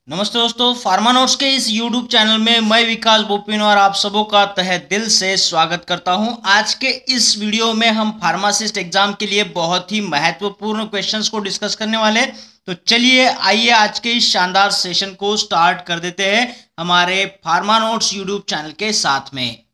नमस्ते दोस्तों, pharma notes के इस YouTube चैनल में मैं विकास बोपिन और आप सबों का तहे दिल से स्वागत करता हूं। आज के इस वीडियो में हम फार्मासिस्ट एग्जाम के लिए बहुत ही महत्वपूर्ण क्वेश्चंस को डिस्कस करने वाले हैं। तो चलिए आइए आज के इस शानदार सेशन को स्टार्ट कर देते हैं हमारे फार्मा नोट्स YouTube चैनल के साथ में।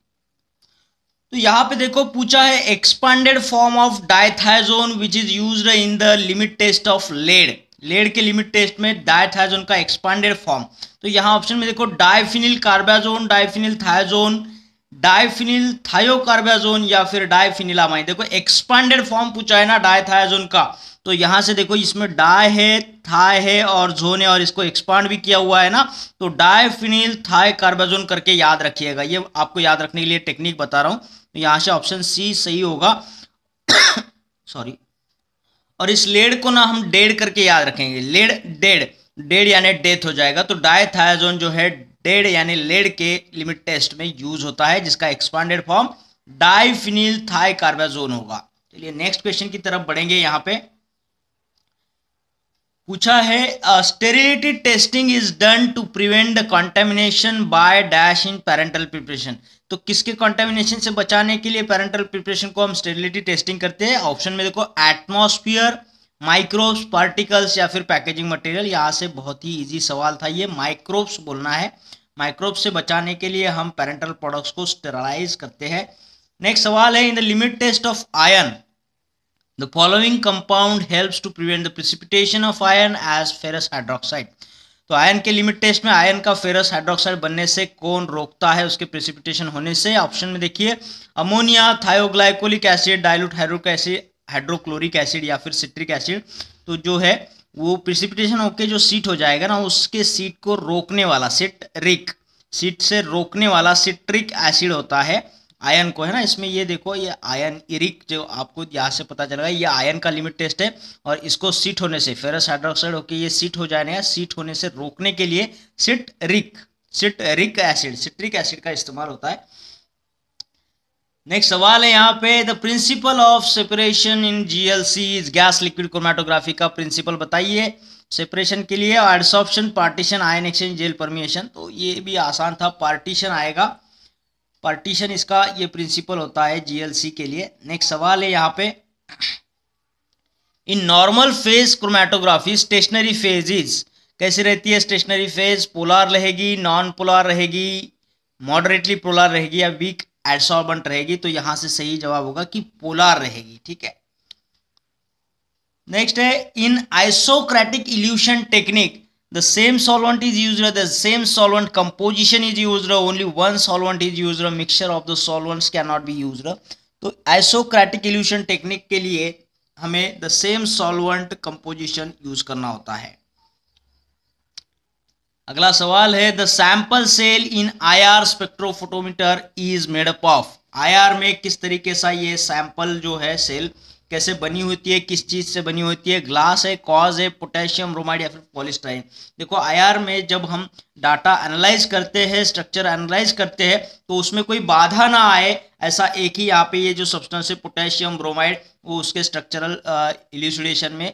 तो यहाँ पे देखो पूछा है expanded form of dithizone which is used in the limit test of lead के लिमिट टेस्ट में डायथाइजोन का एक्सपांडेड फॉर्म। तो यहाँ ऑप्शन में देखो डाइफिनिल कार्बाजोन, डाइफिनिल थायाजोन, डाइफिनिल थायोकार्बाजोन या फिर डाइफिनिलामाइन। देखो एक्सपांडेड फॉर्म पूछा है ना डायथाइजोन का, तो यहाँ से देखो इसमें डाई है, थाय है और जोन है और इसको एक्सपांड भी किया हुआ है ना, तो डाइफिनिल थाय कार्बाजोन करके याद रखिएगा। ये आपको याद रखने के लिए टेक्निक बता रहा हूँ। तो यहाँ से ऑप्शन सी सही होगा। सॉरी। और इस लेड को ना हम डेड करके याद रखेंगे। लेड डेड, डेड यानी डेथ हो जाएगा। तो डायथायाजोन जो है डेड यानी लेड के लिमिट टेस्ट में यूज होता है, जिसका एक्सपांडेड फॉर्म डाइफिनिल थाइकार्बाजोन होगा। चलिए नेक्स्ट क्वेश्चन की तरफ बढ़ेंगे। यहाँ पे पूछा है sterility testing is done to prevent the contamination by dash in parenteral preparation. तो किसके कंटेमिनेशन से बचाने के लिए पैरेंटल प्रिपरेशन को हम स्टेरिलिटी टेस्टिंग करते हैं? ऑप्शन में देखो एटमॉस्फेयर, माइक्रोब्स, पार्टिकल्स या फिर पैकेजिंग मटेरियल। यहाँ से बहुत ही इजी सवाल था ये, माइक्रोब्स बोलना है। माइक्रोब्स से बचाने के लिए हम पैरेंटल प्रोडक्ट्स को स्टेरलाइज करते हैं। नेक्स्ट सवाल है in the limit test of iron the following compound helps to prevent the precipitation of iron as ferrous hydroxide। तो आयरन के लिमिट टेस्ट में आयरन का फेरस हाइड्रोक्साइड बनने से कौन रोकता है उसके प्रेसिपिटेशन होने से? ऑप्शन में देखिए ammonia, थायोग्लाइकोलिक acid, dilute hydrochloric acid या फिर सिट्रिक एसिड। तो जो है वो प्रेसिपिटेशन होके जो सीट हो जाएगा ना, उसके सीट को रोकने वाला सीट से रोकने वाला सिट्रिक एसिड होता है आयन को, है ना। इसमें ये देखो ये आयन इरिक जो आपको यहाँ से पता चलेगा, ये आयन का लिमिट टेस्ट है और इसको सीट होने से फेरस हाइड्रोक्साइड होकर ये सीट हो जाएगा। सीट होने से रोकने के लिए सिट्रिक एसिड का इस्तेमाल होता है। नेक्स्ट सवाल है यहाँ पे the principle of separation in GLC is gas liquid chromatography का प्रिंसिपल बताइए सेपरेशन के लिए। Adsorption, partition, ion exchange, gel permeation. तो ये भी आसान था, पार्टीशन आएगा। पार्टीशन इसका ये प्रिंसिपल होता है जीएलसी के लिए। नेक्स्ट सवाल है यहाँ पे in normal phase chromatography stationary phases कैसी रहती है? स्टेशनरी फेज पोलर रहेगी, नॉन पोलर रहेगी, मॉडरेटली पोलर रहेगी या वीक एडसॉर्बेंट रहेगी? तो यहां से सही जवाब होगा कि पोलर रहेगी। ठीक है। नेक्स्ट है in isocratic elution technique the same solvent is used, the same solvent composition is used, only one solvent is used, mixture of the solvents cannot be used। तो आइसोक्रेटिक इल्यूशन टेक्निक के लिए हमें the same solvent composition use करना होता है। अगला सवाल है the sample cell in IR spectrophotometer is made up of. IR में किस तरीके से ये सैंपल जो है सेल कैसे बनी होती है, किस चीज से बनी होती है? ग्लास है, कॉज है, पोटेशियम ब्रोमाइड या फिर पॉलीस्टाइन। देखो आईआर में जब हम डाटा एनालाइज करते हैं, स्ट्रक्चर एनालाइज करते हैं, तो उसमें कोई बाधा ना आए, ऐसा एक ही यहाँ पे ये जो सब्सटेंस है पोटेशियम ब्रोमाइड, वो उसके स्ट्रक्चरल इल्यूसिडेशन में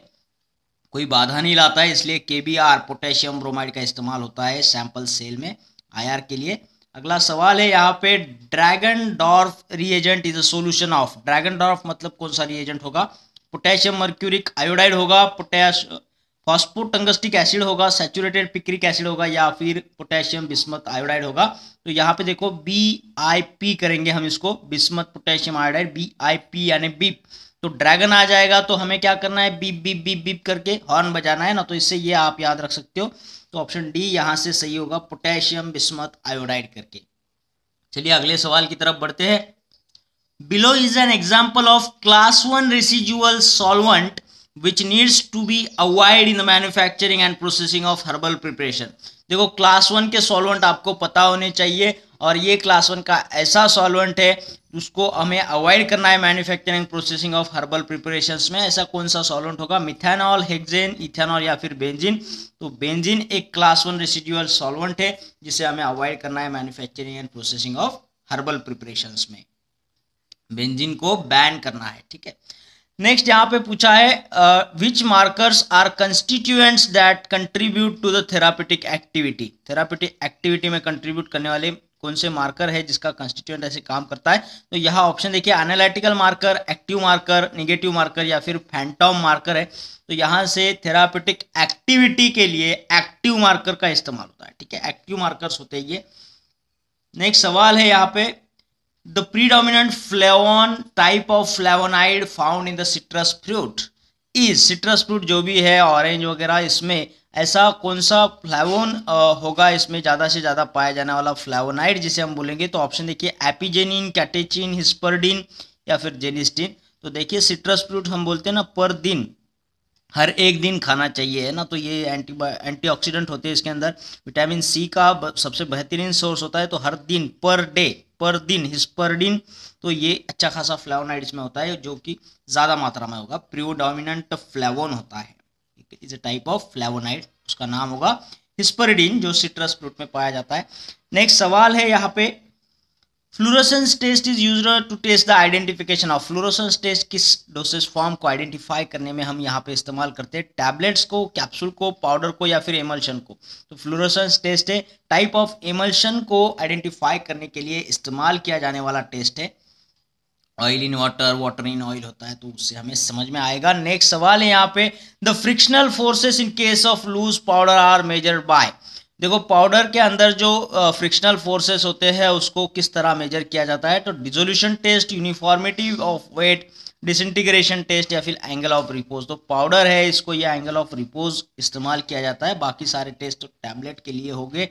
कोई बाधा नहीं लाता है। इसलिए केबीआर पोटेशियम ब्रोमाइड का इस्तेमाल होता है सैंपल सेल में आईआर के लिए। अगला सवाल है यहाँ पे dragon dwarf reagent is a solution of. Dragon dwarf मतलब कौन सा रिएजेंट होगा? पोटेशियम मर्क्यूरिक आयोडाइड होगा, फॉस्फोटंगस्टिक एसिड होगा, सैचुरेटेड पिक्रिक एसिड होगा या फिर पोटेशियम बिस्मथ आयोडाइड होगा। तो यहाँ पे देखो BIP करेंगे हम इसको, बिस्मथ पोटेशियम आयोडाइड, BIP यानी बीप। तो ड्रैगन आ जाएगा तो हमें क्या करना है? बीप बीप बीप बीप करके हॉर्न बजाना है ना, तो इससे ये आप याद रख सकते हो। तो ऑप्शन डी यहाँ से सही होगा, पोटेशियम बिस्मथ आयोडाइड करके। चलिए अगले सवाल की तरफ बढ़ते हैं। Below is an example of class 1 residual solvent which needs to be avoided in the manufacturing and processing of herbal preparation। देखो क्लास 1 के सॉल्वेंट आपको पता होने चाहिए और ये क्लास 1 का ऐसा सॉल्वेंट है उसको हमें अवॉइड करना है manufacturing processing of herbal preparations में। ऐसा कौन सा सॉल्वेंट होगा? मिथेनॉल, हेक्सेन, इथेनॉल या फिर बेंजीन। तो बेंजीन एक क्लास 1 रेसिडुअल सॉल्वेंट है जिसे हमें अवॉइड करना है manufacturing and processing of herbal preparations में। बेंजीन को बैन करना है। ठीक है। नेक्स्ट यहाँ पे पूछा है which markers are constituents that contribute to the therapeutic activity. Therapeutic activity में कंट्रीब्यूट करने वाले कौन से मार्कर है जिसका कंस्टिट्यूएंट ऐसे काम करता है। तो यहाँ ऑप्शन देखिए, analytical marker, active marker, negative marker या फिर फैंटम मार्कर है। तो यहाँ से थेरापेटिक एक्टिविटी के लिए एक्टिव मार्कर का इस्तेमाल होता है। ठीक है, एक्टिव मार्कर्स होते हैं ये। नेक्स्ट सवाल है यहाँ पे, the predominant flavon type of flavonoid found in the citrus fruit is, citrus fruit जो भी है ऑरेंज वगैरह, इसमें ऐसा कौन सा फ्लेवोन होगा इसमें ज़्यादा से ज़्यादा पाया जाने वाला फ्लेवोनाइड जिसे हम बोलेंगे। तो ऑप्शन देखिए, एपिजेनिन, कैटेचिन, हिस्परडिन या फिर जेनिस्टिन। तो देखिए सिट्रस फ्रूट हम बोलते हैं ना पर दिन, हर एक दिन खाना चाहिए है ना। तो ये एंटीऑक्सीडेंट होते हैं इसके अंदर, विटामिन सी का सबसे बेहतरीन सोर्स होता है। तो हर दिन, पर दिन हिस्परडिन, तो ये अच्छा खासा फ्लेवोनाइड इसमें होता है जो कि ज़्यादा मात्रा में होगा। प्रिडोमिनेंट फ्लेवोन होता है, is a type of flavonoid, उसका नाम होगा हिस्परडिन जो सिट्रस फ्रूट में पाया जाता है। नेक्स्ट सवाल है यहाँ पे, fluorescence test is used to test the identification of. Fluorescence test किस डोसेज फॉर्म को आइडेंटिफाई करने में हम यहाँ पे इस्तेमाल करते हैं, टैबलेट्स को, कैप्सूल को, पाउडर को या फिर एमल्शन को। तो फ्लोरोसेंस टेस्ट है टाइप ऑफ एमल्शन को आइडेंटिफाई करने के लिए इस्तेमाल किया जाने वाला टेस्ट है। Oil in water, water in oil होता है, तो उससे हमें समझ में आएगा। नेक्स्ट सवाल है यहाँ पे, the frictional forces in case of loose powder are measured by. देखो पाउडर के अंदर जो फ्रिक्शनल फोर्सेस होते हैं उसको किस तरह मेजर किया जाता है। तो dissolution test, uniformity of weight, disintegration test या फिर एंगल ऑफ रिपोज। तो पाउडर है, इसको ये एंगल ऑफ रिपोज इस्तेमाल किया जाता है। बाकी सारे टेस्ट तो टैबलेट के लिए हो गए,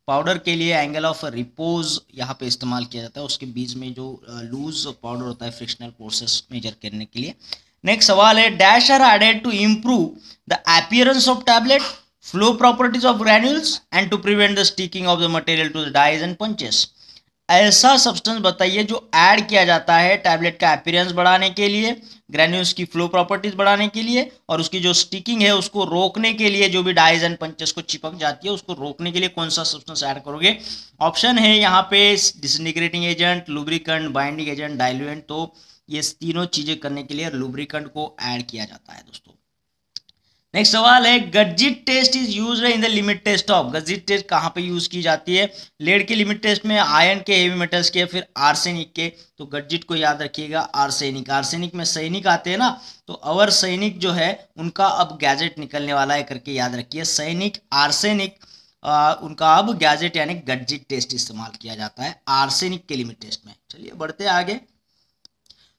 पाउडर के लिए एंगल ऑफ रिपोज यहाँ पे इस्तेमाल किया जाता है, उसके बीच में जो लूज पाउडर होता है फ्रिक्शनल फोर्सेस मेजर करने के लिए। नेक्स्ट सवाल है, dash are added to improve the appearance of tablet, flow properties of granules and to prevent the sticking of the material to the dyes and punches। ऐसा substance बताइए जो add किया जाता है टैबलेट का अपीयरेंस बढ़ाने के लिए, ग्रेन्यूल्स की फ्लो प्रॉपर्टीज बढ़ाने के लिए और उसकी जो स्टिकिंग है उसको रोकने के लिए, जो भी डाइज एंड पंचेस को चिपक जाती है उसको रोकने के लिए कौन सा सब्सटेंस ऐड करोगे। ऑप्शन है यहाँ पे disintegrating agent, lubricant, binding agent, diluent. तो ये तीनों चीजें करने के लिए लुब्रिकेंट को ऐड किया जाता है दोस्तों। नेक्स्ट सवाल है, Gutzeit test is used in the limit test of. Gutzeit test कहाँ पे यूज की जाती है, लेड के लिमिट टेस्ट में, आयरन के, हेवी मेटल्स के, फिर आर्सेनिक के। तो गज्जिट को याद रखिएगा, आर्सेनिक, आर्सेनिक में सैनिक आते हैं ना, तो अवर सैनिक जो है उनका अब गैजेट निकलने वाला है करके याद रखिए, सैनिक, आर्सेनिक, उनका अब गैजेट यानी गज्जिट टेस्ट इस्तेमाल किया जाता है आर्सेनिक के लिमिट टेस्ट में। चलिए बढ़ते आगे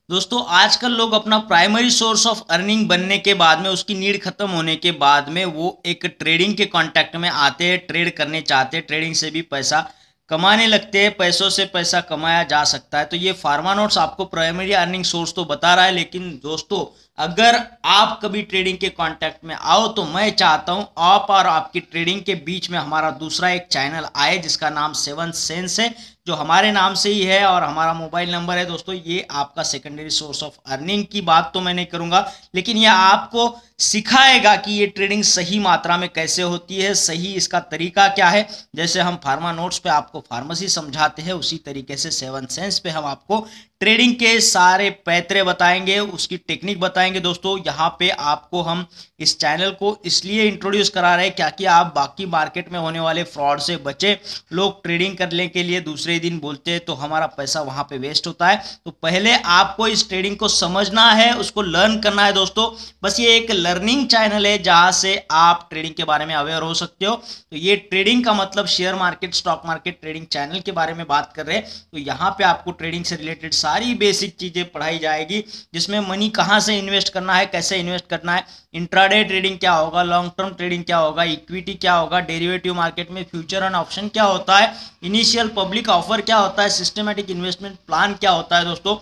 दोस्तों। आजकल लोग अपना प्राइमरी सोर्स ऑफ अर्निंग बनने के बाद में, उसकी नीड खत्म होने के बाद में वो एक ट्रेडिंग के कांटेक्ट में आते हैं, ट्रेड करने चाहते हैं, ट्रेडिंग से भी पैसा कमाने लगते हैं, पैसों से पैसा कमाया जा सकता है। तो ये फार्मा नोट्स आपको प्राइमरी अर्निंग सोर्स तो बता रहा है, लेकिन दोस्तों अगर आप कभी ट्रेडिंग के कांटेक्ट में आओ तो मैं चाहता हूं आप और आपकी ट्रेडिंग के बीच में हमारा दूसरा एक चैनल आए जिसका नाम 7 सेंस है, जो हमारे नाम से ही है और हमारा मोबाइल नंबर है। दोस्तों ये आपका सेकेंडरी सोर्स ऑफ अर्निंग की बात तो मैं नहीं करूंगा, लेकिन यह आपको सिखाएगा कि ये ट्रेडिंग सही मात्रा में कैसे होती है, सही इसका तरीका क्या है। जैसे हम फार्मा नोट्स पे आपको फार्मेसी समझाते हैं, उसी तरीके से 7 सेंस पे हम आपको ट्रेडिंग के सारे पैतरे बताएंगे, उसकी टेक्निक बताएंगे। दोस्तों यहाँ पे आपको हम इस चैनल को इसलिए इंट्रोड्यूस करा रहे हैं क्या कि आप बाकी मार्केट में होने वाले फ्रॉड से बचे। लोग ट्रेडिंग करने के लिए दूसरे दिन बोलते हैं तो हमारा पैसा वहां पे वेस्ट होता है। तो पहले आपको इस ट्रेडिंग को समझना है, उसको लर्न करना है दोस्तों। बस ये एक लर्निंग चैनल है जहां से आप ट्रेडिंग के बारे में अवेयर हो सकते हो। तो ये ट्रेडिंग का मतलब share market, stock market trading channel के बारे में बात कर रहे हैं। तो यहाँ पे आपको ट्रेडिंग से रिलेटेड सारी बेसिक चीजें पढ़ाई जाएगी, जिसमें मनी कहाँ से इन्वेस्ट करना है, कैसे इन्वेस्ट करना है, इंट्राडे ट्रेडिंग क्या होगा, लॉन्ग टर्म ट्रेडिंग क्या होगा, इक्विटी क्या होगा, डेरिवेटिव मार्केट में फ्यूचर एंड ऑप्शन क्या होता है, इनिशियल पब्लिक ऑफर क्या होता है, सिस्टमैटिक इन्वेस्टमेंट प्लान क्या होता है। दोस्तों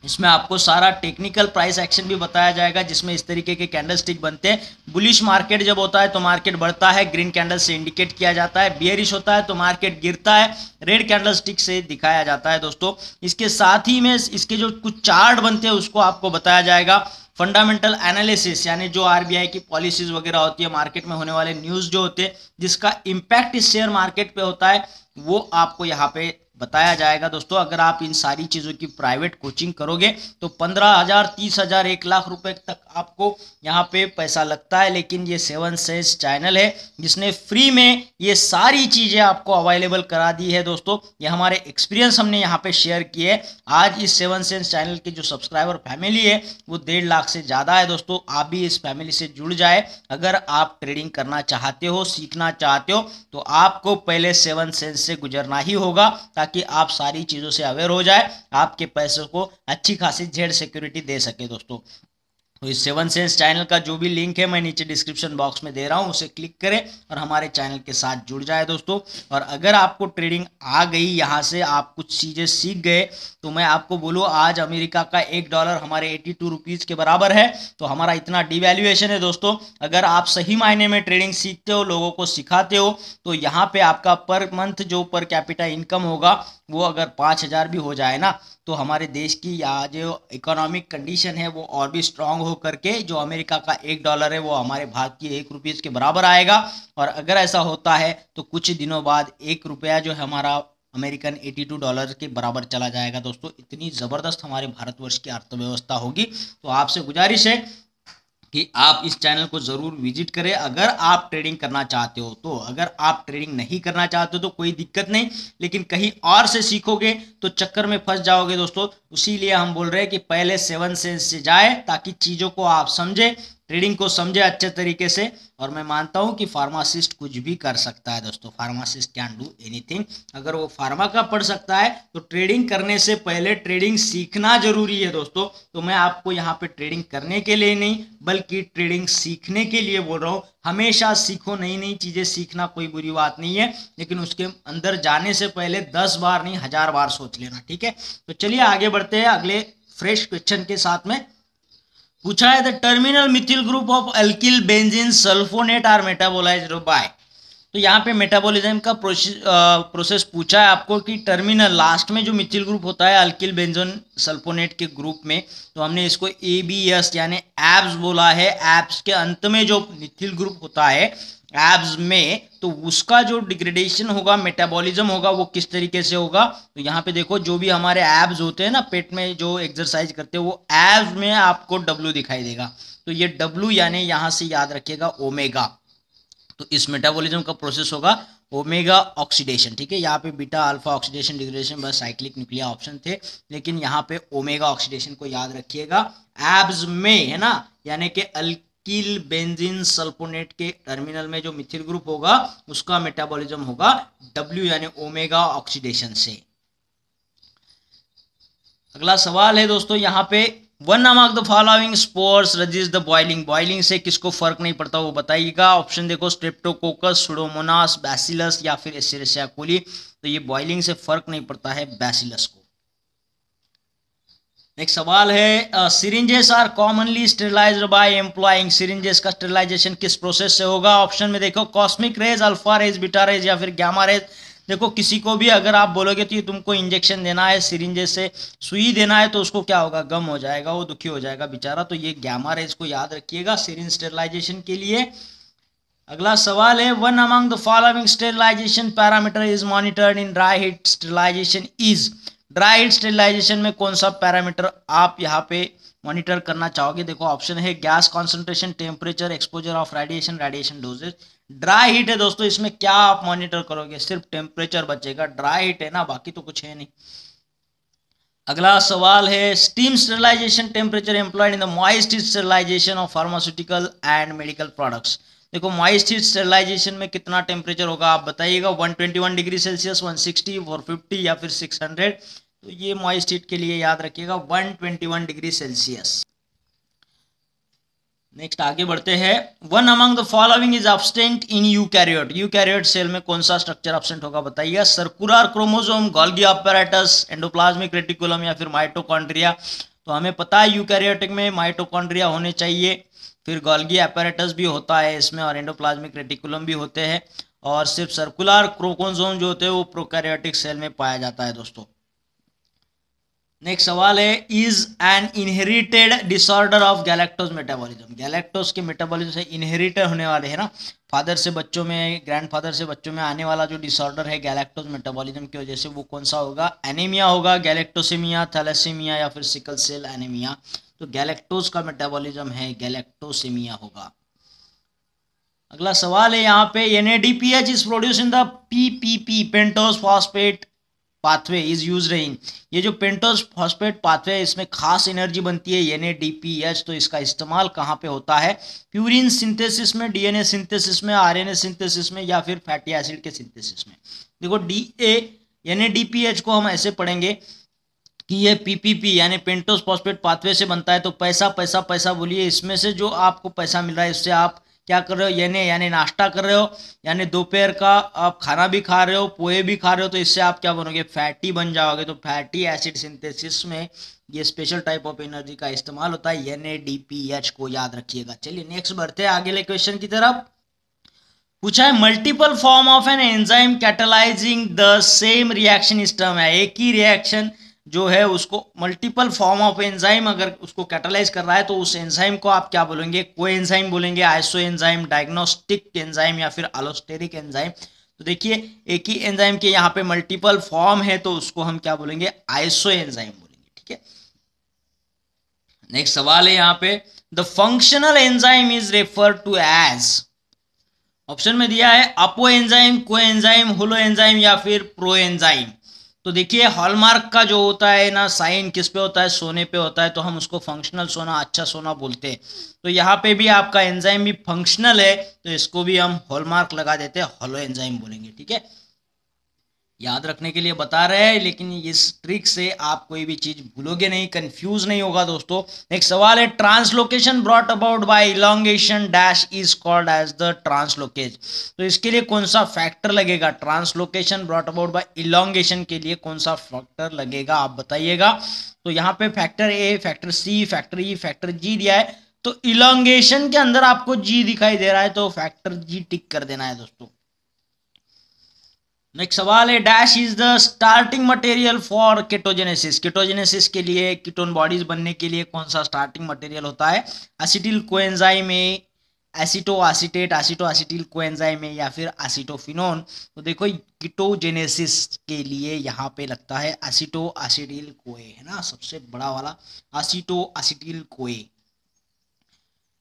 इसमें आपको सारा टेक्निकल प्राइस एक्शन भी बताया जाएगा, जिसमें इस तरीके के कैंडल स्टिक बनते हैं। बुलिश मार्केट जब होता है तो मार्केट बढ़ता है, ग्रीन कैंडल से इंडिकेट किया जाता है। बियरिश होता है तो मार्केट गिरता है, रेड कैंडल स्टिक से दिखाया जाता है। दोस्तों इसके साथ ही में इसके जो कुछ चार्ट बनते हैं उसको आपको बताया जाएगा। फंडामेंटल एनालिसिस यानी जो आरबीआई की पॉलिसीज वगैरह होती है, मार्केट में होने वाले न्यूज़ जो होते हैं जिसका इम्पैक्ट इस शेयर मार्केट पे होता है, वो आपको यहाँ पे बताया जाएगा दोस्तों। अगर आप इन सारी चीज़ों की प्राइवेट कोचिंग करोगे तो 15,000, 30,000, 1 लाख रुपए तक आपको यहाँ पे पैसा लगता है। लेकिन ये 7 सेंस चैनल है जिसने फ्री में ये सारी चीज़ें आपको अवेलेबल करा दी है दोस्तों। ये हमारे एक्सपीरियंस हमने यहाँ पे शेयर किए है। आज इस 7 सेंस चैनल के जो सब्सक्राइबर फैमिली है वो 1.5 लाख से ज़्यादा है दोस्तों। आप भी इस फैमिली से जुड़ जाए। अगर आप ट्रेडिंग करना चाहते हो, सीखना चाहते हो, तो आपको पहले 7 सेंस से गुजरना ही होगा ताकि आप सारी चीज़ों से अवेयर हो जाए, आपके पैसों को अच्छी खासी जेड सिक्योरिटी दे सके दोस्तों। तो इस 7 सेंस चैनल का जो भी लिंक है मैं नीचे डिस्क्रिप्शन बॉक्स में दे रहा हूँ, उसे क्लिक करें और हमारे चैनल के साथ जुड़ जाए दोस्तों। और अगर आपको ट्रेडिंग आ गई, यहाँ से आप कुछ चीज़ें सीख गए, तो मैं आपको बोलूँ आज अमेरिका का $1 हमारे 82 रुपीज़ के बराबर है। तो हमारा इतना डिवैल्यूएशन है दोस्तों। अगर आप सही मायने में ट्रेडिंग सीखते हो, लोगों को सिखाते हो, तो यहाँ पे आपका पर मंथ जो पर कैपिटा इनकम होगा वो अगर 5,000 भी हो जाए ना, तो हमारे देश की या जो इकोनॉमिक कंडीशन है वो और भी स्ट्रांग हो करके जो अमेरिका का $1 है वो हमारे भारतीय 1 रुपीज़ के बराबर आएगा। और अगर ऐसा होता है तो कुछ दिनों बाद 1 रुपया जो है हमारा अमेरिकन $82 के बराबर चला जाएगा दोस्तों। इतनी ज़बरदस्त हमारे भारतवर्ष की अर्थव्यवस्था होगी। तो आपसे गुजारिश है कि आप इस चैनल को ज़रूर विजिट करें अगर आप ट्रेडिंग करना चाहते हो। तो अगर आप ट्रेडिंग नहीं करना चाहते हो तो कोई दिक्कत नहीं, लेकिन कहीं और से सीखोगे तो चक्कर में फंस जाओगे दोस्तों। इसीलिए हम बोल रहे हैं कि पहले 7 सेंस से जाए ताकि चीज़ों को आप समझे, ट्रेडिंग को समझे अच्छे तरीके से। और मैं मानता हूं कि फार्मासिस्ट कुछ भी कर सकता है दोस्तों। Pharmacist can do anything. अगर वो फार्मा का पढ़ सकता है तो ट्रेडिंग करने से पहले ट्रेडिंग सीखना जरूरी है दोस्तों। तो मैं आपको यहाँ पे ट्रेडिंग करने के लिए नहीं बल्कि ट्रेडिंग सीखने के लिए बोल रहा हूँ। हमेशा सीखो, नई नई चीज़ें सीखना कोई बुरी बात नहीं है, लेकिन उसके अंदर जाने से पहले 10 बार नहीं 1000 बार सोच लेना, ठीक है। तो चलिए आगे बढ़ते हैं अगले फ्रेश क्वेश्चन के साथ में। पूछा है the terminal methyl group of alkyl benzene sulphonate are metabolized by. तो यहाँ पे मेटाबॉलिज्म का प्रोसेस पूछा है आपको कि टर्मिनल लास्ट में जो मिथिल ग्रुप होता है अल्किल बेंजोन सल्फोनेट के ग्रुप में, तो हमने इसको ABS यानी एब्स बोला है। एब्स के अंत में जो मिथिल ग्रुप होता है एब्स में, तो उसका जो डिग्रेडेशन होगा, मेटाबॉलिज्म होगा, वो किस तरीके से होगा। तो यहाँ पे देखो जो भी हमारे एब्स होते हैं ना, पेट में जो एक्सरसाइज करते हैं, वो एब्स में आपको W दिखाई देगा। तो ये W यानी यहाँ से याद रखिएगा ओमेगा। तो इस मेटाबॉलिज्म का प्रोसेस होगा ओमेगा ऑक्सीडेशन, ठीक है। यहाँ पे बीटा अल्फा ऑक्सीडेशन डिग्रेडेशन बस साइक्लिक न्यूक्लियर ऑप्शन थे, लेकिन यहाँ पे ओमेगा ऑक्सीडेशन को याद रखिएगा। एब्स में है ना, यानी कि अल्किल बेंजीन सल्फोनेट के टर्मिनल में जो मिथिल ग्रुप होगा उसका मेटाबॉलिज्म होगा W यानी ओमेगा ऑक्सीडेशन से। अगला सवाल है दोस्तों यहाँ पे, one among the following spores resist the boiling. Boiling से किसको फर्क नहीं पड़ता वो बताइएगा। ऑप्शन देखो स्ट्रेप्टोकोकस, सुडोमोनास, बैसिलस या फिर एस्चेरिचिया कोली। तो ये बॉइलिंग से फर्क नहीं पड़ता है बैसिलस को। नेक्स्ट सवाल है, syringes are commonly sterilized by employing. Syringes का स्टेरिलाइजेशन किस प्रोसेस से होगा। ऑप्शन में देखो cosmic rays, alpha rays, beta rays या फिर गामा रेज। देखो किसी को भी अगर आप बोलोगे तो ये तुमको इंजेक्शन देना है, सिरिंजेस से सुई देना है, तो उसको क्या होगा, गम हो जाएगा, वो दुखी हो जाएगा बेचारा। तो ये गामा रेज को याद रखिएगा सिरिंज स्टेरिलाइजेशन के लिए। अगला सवाल है, one among the following sterilization parameter is monitored in dry heat sterilization is. Dry heat sterilization में कौन सा पैरामीटर आप यहाँ पे मॉनिटर करना चाहोगे। देखो ऑप्शन है gas concentration, temperature, exposure of radiation, radiation doses. Dry heat है दोस्तों, इसमें क्या आप मॉनिटर करोगे, सिर्फ टेम्परेचर बचेगा, ड्राई हीट है ना, बाकी तो कुछ है नहीं। अगला सवाल है, steam sterilization temperature employed in the moist heat sterilization of pharmaceutical and medical products. देखो मॉइस्ट हीट स्टेरिलाइजेशन में कितना टेम्परेचर होगा आप बताइएगा। 121 डिग्री सेल्सियस, 160, 450 या फिर 600। तो ये मॉइस्ट हीट के लिए याद रखिएगा 121 डिग्री सेल्सियस। नेक्स्ट आगे बढ़ते हैं, one among the following is absent in eukaryote. Eukaryote cell में कौन सा स्ट्रक्चर एब्सेंट होगा बताइए। Circular chromosome, Golgi apparatus, endoplasmic reticulum या फिर माइटोकॉन्ड्रिया। तो हमें पता है यूकैरियोटिक में माइटोकॉन्ड्रिया होने चाहिए, फिर गोल्गी apparatus भी होता है इसमें और एंडोप्लाज्मिक रेटिकुलम भी होते हैं, और सिर्फ सर्कुलर क्रोमोसोम जो होते हैं वो प्रोकैरियोटिक सेल में पाया जाता है दोस्तों। नेक्स्ट सवाल है, is an inherited disorder of galactose metabolism. Galactose के मेटाबॉलिज्म से इनहेरिटेड होने वाले है ना, फादर से बच्चों में, ग्रैंडफादर से बच्चों में आने वाला जो डिसऑर्डर है गैलेक्टोज मेटाबॉलिज्म की वजह से, वो कौन सा होगा? एनीमिया होगा, गैलेक्टोसीमिया, थैलेसीमिया या फिर सिकल सेल एनीमिया। तो गैलेक्टोज का मेटाबॉलिज्म है गैलेक्टोसीमिया होगा। अगला सवाल है यहाँ पे, NADPH is produce in the PPP pentose phosphate pathway is use in. ये जो पेंटोज फॉस्फेट पाथवे है, इसमें खास एनर्जी बनती है NADPH। तो इसका इस्तेमाल कहाँ पे होता है? प्यूरिन सिंथेसिस में, DNA सिंथेसिस में, RNA सिंथेसिस में या फिर फैटी एसिड के सिंथेसिस में। देखो NADPH को हम ऐसे पढ़ेंगे कि ये PPP यानी पेंटोज फॉस्फेट पाथवे से बनता है। तो पैसा पैसा पैसा बोलिए, इसमें से जो आपको पैसा मिल रहा है इससे आप क्या कर रहे हो? यानी नाश्ता कर रहे हो, यानी दोपहर का आप खाना भी खा रहे हो, पोहे भी खा रहे हो, तो इससे आप क्या बनोगे? फैटी बन जाओगे। तो फैटी एसिड सिंथेसिस में ये स्पेशल टाइप ऑफ एनर्जी का इस्तेमाल होता है, NADPH को याद रखिएगा। चलिए नेक्स्ट बढ़ते हैं आगे क्वेश्चन की तरफ। पूछा है, multiple form of an enzyme catalyzing the same reaction स्टर्म है। एक ही रिएक्शन जो है उसको मल्टीपल फॉर्म ऑफ एंजाइम अगर उसको कैटालाइज कर रहा है तो उस एंजाइम को आप क्या बोलेंगे? कोई एंजाइम बोलेंगे, आइसो एंजाइम, डायग्नोस्टिक एंजाइम या फिर अलोस्टेरिक एंजाइम। तो देखिए एक ही एंजाइम के यहाँ पे मल्टीपल फॉर्म है तो उसको हम क्या बोलेंगे? आइसो एंजाइम बोलेंगे। ठीक है, नेक्स्ट सवाल है यहाँ पे, the functional enzyme is refer to as. Option में दिया है apoenzyme, coenzyme, holoenzyme या फिर प्रो एंजाइम। तो देखिए हॉलमार्क का जो होता है ना साइन किस पे होता है? सोने पे होता है। तो हम उसको फंक्शनल सोना, अच्छा सोना बोलते हैं। तो यहाँ पे भी आपका एंजाइम भी फंक्शनल है तो इसको भी हम हॉलमार्क लगा देते हैं, हॉलो एंजाइम बोलेंगे। ठीक है, याद रखने के लिए बता रहे हैं, लेकिन इस ट्रिक से आप कोई भी चीज भूलोगे नहीं, कंफ्यूज नहीं होगा दोस्तों। नेक्स्ट सवाल है, translocation brought about by elongation dash is called as the translocase. तो इसके लिए कौन सा फैक्टर लगेगा? Translocation brought about by elongation के लिए कौन सा फैक्टर लगेगा आप बताइएगा। तो यहाँ पे फैक्टर ए, फैक्टर सी, फैक्टर ई, फैक्टर जी दिया है। तो इलोंगेशन के अंदर आपको जी दिखाई दे रहा है तो फैक्टर जी टिक कर देना है दोस्तों। नेक्स्ट सवाल है, dash is the starting material for ketogenesis. Ketogenesis के लिए, कीटोन बॉडीज बनने के लिए कौन सा स्टार्टिंग मटेरियल होता है? Acetyl coenzyme A, एसिटो acetate, एसिटो acetyl coenzyme A या फिर एसिटोफिनोन। तो देखो कीटोजेनेसिस के लिए यहाँ पे लगता है एसिटो एसिटिल कोए, है ना, सबसे बड़ा वाला एसिटो एसिटिल कोए।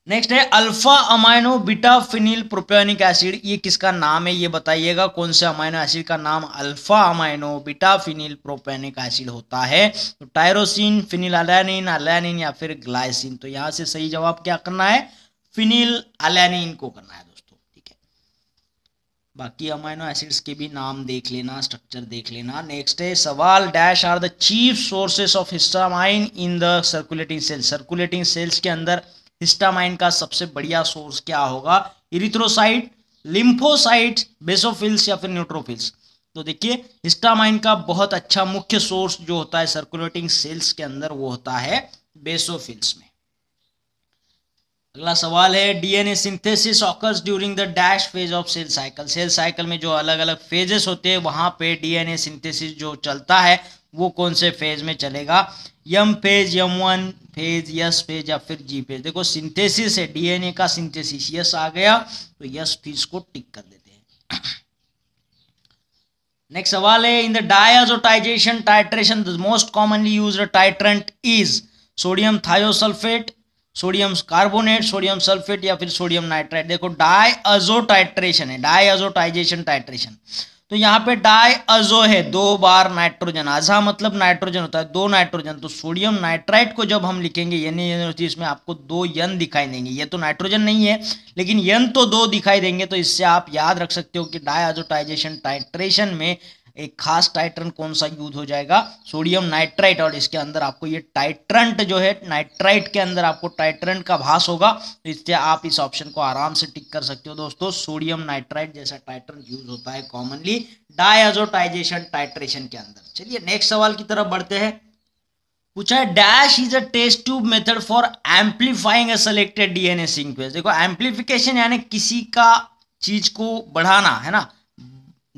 नेक्स्ट है alpha amino beta phenyl propionic acid. ये किसका नाम है ये बताइएगा, कौन से अमाइनो एसिड का नाम alpha amino beta phenyl propionic acid होता है? तो टायरोसिन, फिनिल एलैनिन, एलैनिन या फिर ग्लाइसिन। तो यहां से सही जवाब क्या करना है? फिनिल एलैनिन को करना है दोस्तों। ठीक है, बाकी अमाइनो एसिड्स के भी नाम देख लेना, स्ट्रक्चर देख लेना। नेक्स्ट है सवाल, dash are the chief sources of histamine in the circulating cells. Circulating cells के अंदर हिस्टामाइन का सबसे बढ़िया सोर्स क्या होगा? इरिथ्रोसाइट, लिम्फोसाइट, बेसोफिल्स या फिर न्यूट्रोफिल्स। तो देखिए हिस्टामाइन का बहुत अच्छा मुख्य सोर्स जो होता है सर्कुलेटिंग सेल्स के अंदर वो होता है बेसोफिल्स में। अगला सवाल है, DNA synthesis occurs during the dash phase of cell cycle. Cell cycle में जो अलग अलग फेजेस होते हैं वहां पे डीएनए सिंथेसिस जो चलता है वो कौन से फेज में चलेगा? M phase, M1 phase, S phase या फिर जी फेज। देखो सिंथेसिस है, डीएनए का सिंथेसिस, यस आ गया तो यस फेज को टिक कर देते हैं। नेक्स्ट सवाल है, in the डायजोटाइजेशन titration the most commonly used titrant is sodium thiosulphate, sodium carbonate, sodium sulphate या फिर सोडियम नाइट्राइट। देखो डायअजो टाइट्रेशन है, डायअजोटाइजेशन टाइट्रेशन। तो यहाँ पे डायअजो है, 2 बार नाइट्रोजन, आजा मतलब नाइट्रोजन होता है, 2 नाइट्रोजन। तो सोडियम नाइट्राइट को जब हम लिखेंगे यानी इसमें आपको 2 यन दिखाई देंगे। ये तो नाइट्रोजन नहीं है लेकिन यन तो 2 दिखाई देंगे। तो इससे आप याद रख सकते हो कि डायअजोटाइजेशन टाइट्रेशन में एक खास टाइट्रन कौन सा यूज हो जाएगा? Sodium nitrite. और इसके अंदर आपको ये टाइट्रंट जो है, नाइट्राइट के अंदर आपको टाइट्रंट का भास होगा। तो इससे आप इस ऑप्शन को आराम से टिक कर सकते हो दोस्तों। सोडियम नाइट्राइट जैसा टाइट्रन यूज होता है कॉमनली डायअजोटाइजेशन टाइट्रेशन के अंदर। चलिए नेक्स्ट सवाल की तरफ बढ़ते हैं। पूछा है, dash is a test tube method for amplifying a selected DNA sequence. देखो एम्पलीफिकेशन यानी किसी का चीज को बढ़ाना, है ना,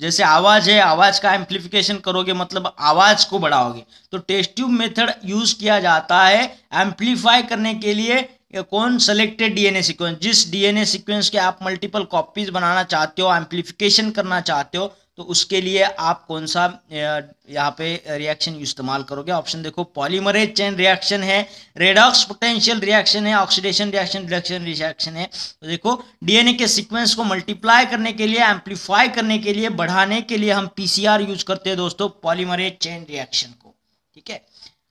जैसे आवाज है, आवाज का एम्पलीफिकेशन करोगे मतलब आवाज को बढ़ाओगे। तो टेस्ट ट्यूब मेथड यूज किया जाता है एम्पलीफाई करने के लिए। कौन? Selected DNA sequence. जिस डीएनए सीक्वेंस के आप मल्टीपल कॉपीज बनाना चाहते हो, एम्पलीफिकेशन करना चाहते हो, तो उसके लिए आप कौन सा यहाँ पे रिएक्शन इस्तेमाल करोगे? ऑप्शन देखो, पॉलीमरेज चेन रिएक्शन है, रेडॉक्स पोटेंशियल रिएक्शन है, ऑक्सीडेशन रिएक्शन, रिडक्शन रिएक्शन है। तो देखो डीएनए के सीक्वेंस को मल्टीप्लाई करने के लिए, एम्पलीफाई करने के लिए, बढ़ाने के लिए हम पीसीआर यूज करते हैं दोस्तों, पॉलीमरेज चेन रिएक्शन को। ठीक है,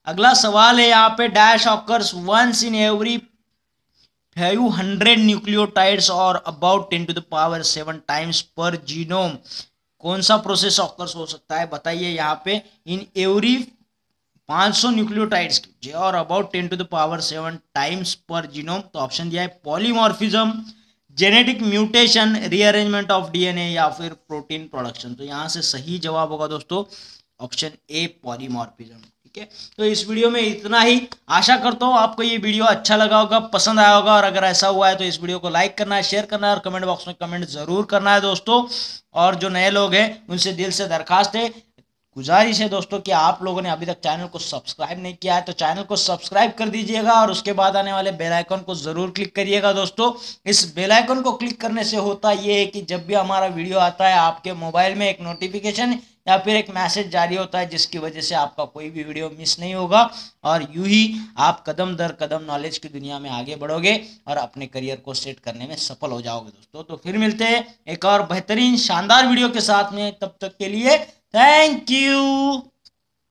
अगला सवाल है यहाँ पे, dash occurs once in every 500 nucleotides और अबाउट 10⁻7 टाइम्स पर जीनोम। कौन सा प्रोसेस ऑकर्स हो सकता है? बताइए यहाँ पे। इन एवरी 500 न्यूक्लियोटाइड्स की और अबाउट 10⁻7 टाइम्स पर जीनोम। तो ऑप्शन दिया है polymorphism, genetic mutation, rearrangement of DNA या फिर प्रोटीन प्रोडक्शन। तो यहाँ से सही जवाब होगा दोस्तों ऑप्शन ए, पॉलीमॉर्फिज्म। ठीक है, तो इस वीडियो में इतना ही। आशा करता हूँ आपको ये वीडियो अच्छा लगा होगा, पसंद आया होगा, और अगर ऐसा हुआ है तो इस वीडियो को लाइक करना है, शेयर करना है और कमेंट बॉक्स में कमेंट जरूर करना है दोस्तों। और जो नए लोग हैं उनसे दिल से दरखास्त है, गुजारिश है दोस्तों कि आप लोगों ने अभी तक चैनल को सब्सक्राइब नहीं किया है तो चैनल को सब्सक्राइब कर दीजिएगा और उसके बाद आने वाले बेल आइकन को जरूर क्लिक करिएगा दोस्तों। इस बेल आइकन को क्लिक करने से होता ये है कि जब भी हमारा वीडियो आता है आपके मोबाइल में एक नोटिफिकेशन या फिर एक मैसेज जारी होता है, जिसकी वजह से आपका कोई भी वीडियो मिस नहीं होगा और यूं ही आप कदम दर कदम नॉलेज की दुनिया में आगे बढ़ोगे और अपने करियर को सेट करने में सफल हो जाओगे दोस्तों। तो फिर मिलते हैं एक और बेहतरीन शानदार वीडियो के साथ में, तब तक के लिए थैंक यू।